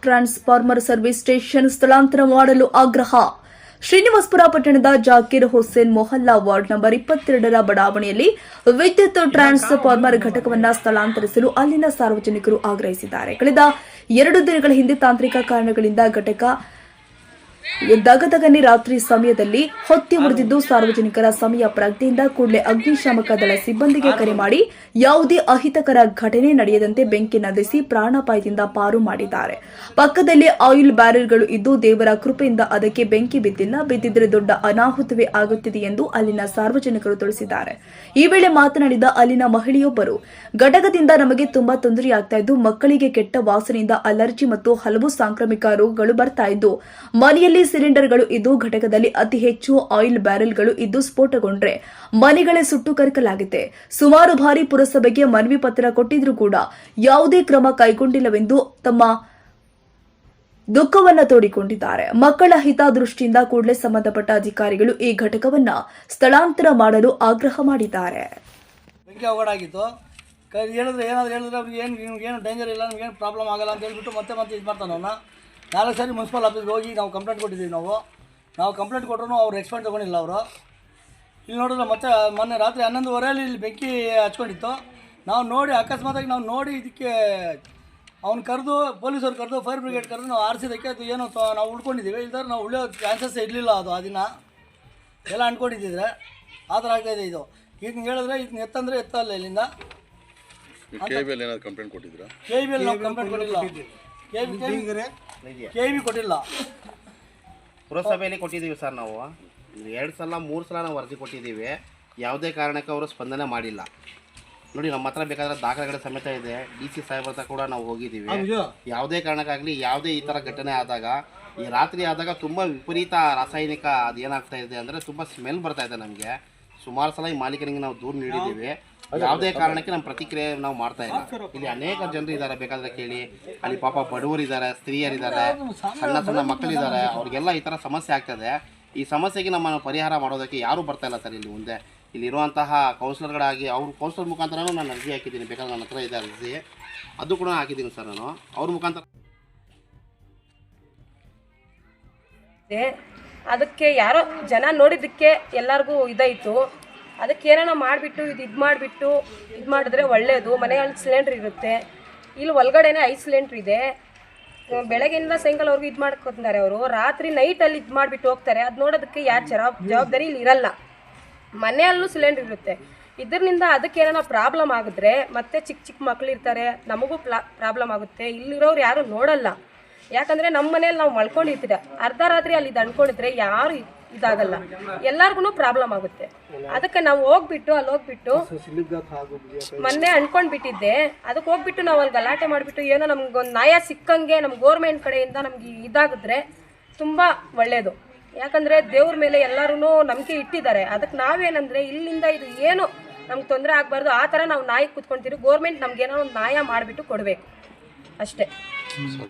Transformer service station ಸ್ಥಳಾಂತರ ಮಾಡಲು ಆಗ್ರಹ. ಶ್ರೀನಿವಾಸಪುರ ಪಟ್ಟಣದ ಜಾಕೀರ್ ಹುಸೇನ್ ಮೊಹಲ್ಲಾ ವಾರ್ಡ್ ನಂಬರ್ 22ರ ಬಡಾವಣೆಯಲ್ಲಿ ವಿದ್ಯುತ್ ಟ್ರಾನ್ಸ್ಫಾರ್ಮರ್ ಘಟಕವನ್ನು ಸ್ಥಳಾಂತರಿಸಲು ಅಲ್ಲಿನ ಸಾರ್ವಜನಿಕರು ಆಗ್ರಹಿಸಿದ್ದಾರೆ. ಕಳೆದ 2 ದಿನಗಳ ಹಿಂದೆ ತಾಂತ್ರಿಕ ಕಾರಣಗಳಿಂದ ಘಟಕ ದಗದಗನೆ ರಾತ್ರಿ ಸಮಯದಲ್ಲಿ ಹೊತ್ತಿ ಉರಿದಿದ್ದು, ಸಾರ್ವಜನಿಕರ ಸಮಯ ಪ್ರಜ್ಞೆಯಿಂದ ಕೂಡಲೇ ಅಗ್ನಿಶಾಮಕ ದಳ ಸಿಬ್ಬಂದಿಗೆ ಕರೆ ಮಾಡಿ ಯಾವುದೇ ಅಹಿತಕರ ಘಟನೆ ನಡೆಯದಂತೆ ಬೆಂಕಿ ನಂದಿಸಿ ಪ್ರಾಣಾಪಾಯದಿಂದ ಪಾರು ಮಾಡಿದ್ದಾರೆ. ಪಕ್ಕದಲ್ಲಿ ಆಯಿಲ್ ಬ್ಯಾರೆಲ್ಗಳು ಇದ್ದು, ದೇವರ ಕೃಪೆಯಿಂದ ಅದಕ್ಕೆ ಬೆಂಕಿ ಬಿದ್ದಿಲ್ಲ. ಬಿದ್ದಿದ್ರೆ ದೊಡ್ಡ ಅನಾಹುತವೇ ಆಗುತ್ತಿದೆ ಎಂದು ಅಲ್ಲಿನ ಸಾರ್ವಜನಿಕರು ತಿಳಿಸಿದ್ದಾರೆ. ಈ ವೇಳೆ ಮಾತನಾಡಿದ ಅಲ್ಲಿನ ಮಹಿಳೆಯೊಬ್ಬರು, ಘಟಕದಿಂದ ನಮಗೆ ತುಂಬಾ ತೊಂದರೆಯಾಗ್ತಾ ಇದ್ದು, ಮಕ್ಕಳಿಗೆ ಕೆಟ್ಟ ವಾಸನೆಯಿಂದ ಅಲರ್ಜಿ ಮತ್ತು ಹಲವು ಸಾಂಕ್ರಾಮಿಕ ರೋಗಗಳು ಬರ್ತಾ ಇದ್ದು, ಮನೆಯಲ್ಲಿ ಸಿಲಿಂಡರ್ಗಳು ಇದ್ದು, ಘಟಕದಲ್ಲಿ ಅತಿ ಹೆಚ್ಚು ಆಯಿಲ್ ಬ್ಯಾರೆಲ್ಗಳು ಇದ್ದು, ಸ್ಫೋಟಗೊಂಡ್ರೆ ಮನೆಗಳೇ ಸುಟ್ಟು ಕರಕಲಾಗಿದೆ. ಸುಮಾರು ಬಾರಿ ಪುರಸಭೆಗೆ ಮನವಿ ಪತ್ರ ಕೊಟ್ಟಿದ್ರೂ ಕೂಡ ಯಾವುದೇ ಕ್ರಮ ಕೈಗೊಂಡಿಲ್ಲವೆಂದು ತಮ್ಮ ದುಃಖವನ್ನ ತೋಡಿಕೊಂಡಿದ್ದಾರೆ. ಮಕ್ಕಳ ಹಿತದೃಷ್ಟಿಯಿಂದ ಕೂಡಲೇ ಸಂಬಂಧಪಟ್ಟ ಅಧಿಕಾರಿಗಳು ಈ ಘಟಕವನ್ನ ಸ್ಥಳಾಂತರ ಮಾಡಲು ಆಗ್ರಹ ಮಾಡಿದ್ದಾರೆ. ಬೆಂಕಿ ಅವಘಡಾಗಿತ್ತು. ಏನಾದರೂ ಹೇಳಿದ್ರೆ ಅವ್ರಿಗೆ ಏನು ಡೇಂಜರ್ ಇಲ್ಲ, ನಮಗೇನು ಪ್ರಾಬ್ಲಮ್ ಆಗಲ್ಲ ಅಂತ ಹೇಳ್ಬಿಟ್ಟು ಮತ್ತೆ ಇದು ಮಾಡ್ತಾನೆ. ಅವನ್ನ 4 ಸಾರಿ ಮುನ್ಸಿಪಲ್ ಆಫೀಸ್ಗೆ ಹೋಗಿ ನಾವು ಕಂಪ್ಲೇಂಟ್ ಕೊಟ್ಟಿದ್ದೀವಿ. ನಾವು ಕಂಪ್ಲೇಂಟ್ ಕೊಟ್ಟರು ಅವ್ರು ರೆಸ್ಪಾಂಡ್ ತೊಗೊಂಡಿಲ್ಲ. ಅವರು ಇಲ್ಲಿ ನೋಡಿದ್ರೆ ಮತ್ತೆ ಮೊನ್ನೆ ರಾತ್ರಿ 11:30 ಇಲ್ಲಿ ಬೆಂಕಿ ಹಚ್ಕೊಂಡಿತ್ತು. ನಾವು ನೋಡಿ ಅಕಸ್ಮಾತಾಗಿ ಇದಕ್ಕೆ ಅವ್ನು ಕರೆದು ಪೊಲೀಸವ್ರು ಕರೆದು ಫೈರ್ ಬ್ರಿಗೇಡ್ ಕರೆದು ನಾವು ಆರಿಸಿದ್ದಕ್ಕೆ ಅದು ಏನೋ ನಾವು ಉಳ್ಕೊಂಡಿದ್ದೀವಿ. ಇಲ್ದಾರೆ ನಾವು ಉಳಿಯೋ ಚಾನ್ಸಸ್ ಇರಲಿಲ್ಲ. ಅದು ಆ ದಿನ ಎಲ್ಲ ಅಂದ್ಕೊಂಡಿದ್ದಿದ್ರೆ ಆ ಥರ ಆಗ್ತಾಯಿದೆ. ಇದು ಈಗ ಹೇಳಿದ್ರೆ ಇದನ್ನ ಎತ್ತಂದರೆ ಎತ್ತಲ್ಲ ಇಲ್ಲಿಂದ. KBL ಏನಾದ್ರು ಕಂಪ್ಲೇಂಟ್ ಕೊಟ್ಟಿದ್ದೀರಾ? KBL ನಾವು ಕಂಪ್ಲೇಂಟ್ ಕೊಟ್ಟಿಲ್ಲ. KBL ಕೊಟ್ಟಿಲ್ಲ. ಪುರಸಭೆಯಲ್ಲಿ ಕೊಟ್ಟಿದ್ದೀವಿ ಸರ್. ನಾವು 2 ಸಲ 3 ಸಲ ನಾವು ವರದಿ ಕೊಟ್ಟಿದ್ದೀವಿ. ಯಾವುದೇ ಕಾರಣಕ್ಕೆ ಅವರು ಸ್ಪಂದನೆ ಮಾಡಿಲ್ಲ. ನೋಡಿ, ನಮ್ಮ ಹತ್ರ ಬೇಕಾದ್ರೆ ದಾಖಲೆಗಳ ಸಮೇತ ಇದೆ. DC ಸಾಹೇಬ್ರ ಹತ್ರ ಕೂಡ ನಾವು ಹೋಗಿದ್ದೀವಿ. ಯಾವುದೇ ಕಾರಣಕ್ಕಾಗಲಿ ಯಾವುದೇ ಈ ಥರ ಘಟನೆ ಆದಾಗ, ಈ ರಾತ್ರಿ ಆದಾಗ ತುಂಬ ವಿಪರೀತ ರಾಸಾಯನಿಕ ಅದು ಏನಾಗ್ತಾ ಇದೆ ಅಂದರೆ ತುಂಬ ಸ್ಮೆಲ್ ಬರ್ತಾ ಇದೆ ನಮಗೆ. ಸುಮಾರು ಸಲ ಈ ಮಾಲೀಕರಿಗೆ ನಾವು ದೂರು ನೀಡಿದ್ದೀವಿ. ಯಾವುದೇ ಕಾರಣಕ್ಕೆ ನಮ್ಮ ಪ್ರತಿಕ್ರಿಯೆ ನಾವು ಮಾಡ್ತಾ ಇಲ್ಲ. ಇಲ್ಲಿ ಅನೇಕ ಜನರು ಇದ್ದಾರೆ, ಬೇಕಾದರೆ ಕೇಳಿ. ಅಲ್ಲಿ ಪಾಪ ಬಡವರಿದ್ದಾರೆ, ಸ್ತ್ರೀಯರಿದ್ದಾರೆ, ಸಣ್ಣ ಮಕ್ಕಳಿದ್ದಾರೆ. ಅವ್ರಿಗೆಲ್ಲ ಈ ಥರ ಸಮಸ್ಯೆ ಆಗ್ತದೆ. ಈ ಸಮಸ್ಯೆಗೆ ನಮ್ಮ ಪರಿಹಾರ ಮಾಡೋದಕ್ಕೆ ಯಾರೂ ಬರ್ತಾ ಇಲ್ಲ ಸರ್. ಇಲ್ಲಿ ಮುಂದೆ ಇಲ್ಲಿರುವಂತಹ ಕೌನ್ಸಿಲರ್ಗಳಾಗಿ ಅವ್ರ ಕೌನ್ಸಿಲರ್ ಮುಖಾಂತರನೂ ನಾನು ಅರ್ಜಿ ಹಾಕಿದ್ದೀನಿ. ಬೇಕಾದ್ರೆ ನನ್ನ ಹತ್ರ ಇದೆ ಅರ್ಜಿ, ಅದು ಕೂಡ ಹಾಕಿದ್ದೀನಿ ಸರ್. ನಾನು ಅವ್ರ ಮುಖಾಂತರ ಅದಕ್ಕೆ ಯಾರೋ ಜನ ನೋಡಿದ್ದಕ್ಕೆ ಎಲ್ಲರಿಗೂ ಇದಾಯಿತು. ಅದಕ್ಕೆ ಏನಾರ ಮಾಡಿಬಿಟ್ಟು ಇದು ಮಾಡಿದ್ರೆ ಒಳ್ಳೆಯದು. ಮನೆಯಲ್ಲಿ ಸಿಲಿಂಡ್ರ್ ಇರುತ್ತೆ. ಇಲ್ಲಿ ಒಳಗಡೆನೇ 5 ಸಿಲಿಂಡ್ರ್ ಇದೆ. ಬೆಳಗ್ಗೆಯಿಂದ ಸಾಯಂಕಾಲವರೆಗೂ ಇದು ಮಾಡ್ಕೊತಾರೆ ಅವರು. ರಾತ್ರಿ ನೈಟಲ್ಲಿ ಇದು ಮಾಡಿಬಿಟ್ಟು ಹೋಗ್ತಾರೆ. ಅದು ನೋಡೋದಕ್ಕೆ ಯಾರು ಜವಾಬ್ದಾರಿ ಇಲ್ಲಿ ಇರಲ್ಲ. ಮನೆಯಲ್ಲೂ ಸಿಲಿಂಡ್ರ್ ಇರುತ್ತೆ. ಇದರಿಂದ ಅದಕ್ಕೆ ಏನಾರ ಪ್ರಾಬ್ಲಮ್ ಆಗಿದ್ರೆ ಮತ್ತೆ ಚಿಕ್ಕ ಮಕ್ಕಳು ಇರ್ತಾರೆ, ನಮಗೂ ಪ್ರಾಬ್ಲಮ್ ಆಗುತ್ತೆ. ಇಲ್ಲಿರೋರು ಯಾರೂ ನೋಡಲ್ಲ. ಯಾಕಂದರೆ ನಮ್ಮ ಮನೇಲಿ ನಾವು ಮಲ್ಕೊಂಡಿರ್ತೀರ, ಅರ್ಧ ರಾತ್ರಿ ಅಲ್ಲಿ ಇದು ಅಂದ್ಕೊಂಡಿದ್ರೆ ಯಾರು ಇದಾಗಲ್ಲ, ಎಲ್ಲರಿಗೂ ಪ್ರಾಬ್ಲಮ್ ಆಗುತ್ತೆ. ಅದಕ್ಕೆ ನಾವು ಅಲ್ಲಿ ಹೋಗ್ಬಿಟ್ಟು ಮೊನ್ನೆ ಅಂದ್ಕೊಂಡು ಬಿಟ್ಟಿದ್ದೆ. ಅದಕ್ಕೆ ಹೋಗ್ಬಿಟ್ಟು ನಾವು ಅಲ್ಲಿ ಗಲಾಟೆ ಮಾಡಿಬಿಟ್ಟು ಏನೋ ನಮ್ಗೊಂದು ನ್ಯಾಯ ಸಿಕ್ಕಂಗೆ ನಮ್ಮ ಗೋರ್ಮೆಂಟ್ ಕಡೆಯಿಂದ ನಮ್ಗೆ ಇದಾಗಿದ್ರೆ ತುಂಬ ಒಳ್ಳೆಯದು. ಯಾಕಂದರೆ ದೇವ್ರ ಮೇಲೆ ಎಲ್ಲರೂ ನಂಬಿಕೆ ಇಟ್ಟಿದ್ದಾರೆ. ಅದಕ್ಕೆ ನಾವೇನಂದರೆ ಇಲ್ಲಿಂದ ಇದು ಏನು ನಮ್ಗೆ ತೊಂದರೆ ಆಗಬಾರ್ದು, ಆ ಥರ ನಾವು ನ್ಯಾಯ ಕೂತ್ಕೊಳ್ತೀವಿ. ಗೋರ್ಮೆಂಟ್ ನಮ್ಗೇನೋ ಒಂದು ನ್ಯಾಯ ಮಾಡಿಬಿಟ್ಟು ಕೊಡಬೇಕು ಅಷ್ಟೇ.